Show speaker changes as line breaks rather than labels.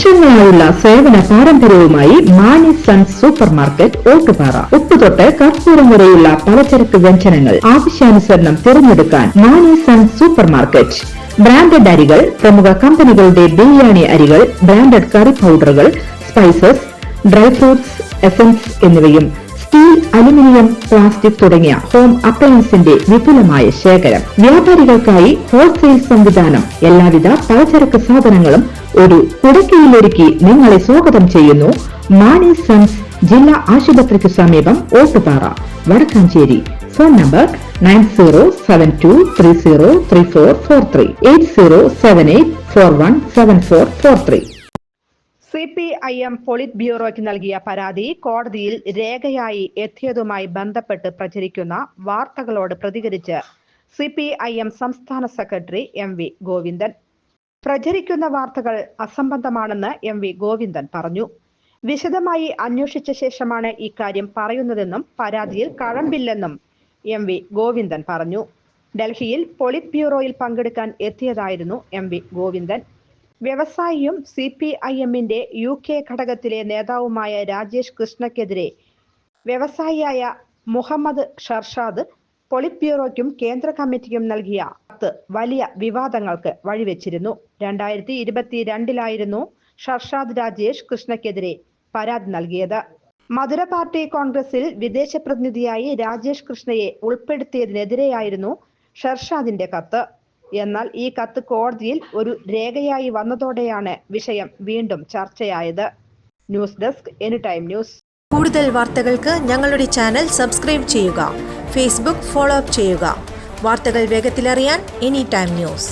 വർഷങ്ങളായുള്ള സേവന പാരമ്പര്യവുമായി Mani sons super market Ottupara. ഉപ്പുതൊട്ട് കർപ്പൂരം വരെയുള്ള പലചരക്ക് വ്യഞ്ജനങ്ങൾ ആവശ്യാനുസരണം തിരഞ്ഞെടുക്കാൻ Mani sons super market. Branded അരികൾ, പ്രമുഖ കമ്പനികളുടെ ബിരിയാണി അരികൾ, ബ്രാൻഡഡ് കറി പൗഡറുകൾ, സ്പൈസസ്, ഡ്രൈ ഫ്രൂട്ട്സ്, എസൻസ് എന്നിവയും സ്റ്റീൽ, അലുമിനിയം, പ്ലാസ്റ്റിക് തുടങ്ങിയ ഹോം അപ്ലയൻസിന്റെ വിപുലമായ ശേഖരം. വ്യാപാരികൾക്കായി ഹോൾസെയിൽ സംവിധാനം. എല്ലാവിധ പലചരക്ക് സാധനങ്ങളും ഒരു കുടക്കീഴിലൊരുക്കി നിങ്ങളെ സ്വാഗതം ചെയ്യുന്നു. മാണി സൺസ് ജില്ലാ ആശുപത്രിക്ക് സമീപം Ottupara, Vadakkanchery. Phone number 9072303443 8078417443.
CPIM polit ബ്യൂറോയ്ക്ക് നൽകിയ പരാതി കോടതിയിൽ രേഖയായി എത്തിയതുമായി ബന്ധപ്പെട്ട് പ്രചരിക്കുന്ന വാർത്തകളോട് പ്രതികരിച്ച് CPIM സംസ്ഥാന സെക്രട്ടറി MV ഗോവിന്ദൻ. പ്രചരിക്കുന്ന വാർത്തകൾ അസംബന്ധമാണെന്ന് MV ഗോവിന്ദൻ പറഞ്ഞു. വിശദമായി അന്വേഷിച്ച ശേഷമാണ് ഇക്കാര്യം പറയുന്നതെന്നും പരാതിയിൽ കഴമ്പില്ലെന്നും MV ഗോവിന്ദൻ പറഞ്ഞു. ഡൽഹിയിൽ പൊളിറ്റ് ബ്യൂറോയിൽ പങ്കെടുക്കാൻ എത്തിയതായിരുന്നു MV ഗോവിന്ദൻ. വ്യവസായിയും CPIMന്റെ UK ഘടകത്തിലെ നേതാവുമായ രാജേഷ് കൃഷ്ണയ്ക്കെതിരെ വ്യവസായിയായ മുഹമ്മദ് ഷർഷാദ് പൊളിറ്റ് ബ്യൂറോയ്ക്കും കേന്ദ്ര കമ്മിറ്റിക്കും നൽകിയ കത്ത് വലിയ വിവാദങ്ങൾക്ക് വഴിവെച്ചിരുന്നു. 2022 ഷർഷാദ് രാജേഷ് കൃഷ്ണയ്ക്കെതിരെ പരാതി നൽകിയത്. മധുര പാർട്ടി കോൺഗ്രസിൽ വിദേശ പ്രതിനിധിയായി രാജേഷ് കൃഷ്ണയെ ഉൾപ്പെടുത്തിയതിനെതിരെയായിരുന്നു ഷർഷാദിന്റെ കത്ത്. എന്നാൽ ഈ കത്ത് കോടതിയിൽ ഒരു രേഖയായി വന്നതോടെയാണ് വിഷയം വീണ്ടും ചർച്ചയായത്. News desk anytime news.
കൂടുതൽ വാർത്തകൾക്ക് ഞങ്ങളുടെ ചാനൽ സബ്സ്ക്രൈബ് ചെയ്യുക. ഫേസ്ബുക്ക് ഫോളോ അപ്പ് ചെയ്യുക. വാർത്തകൾ വേഗത്തിലറിയാൻ എനിടൈം ന്യൂസ്.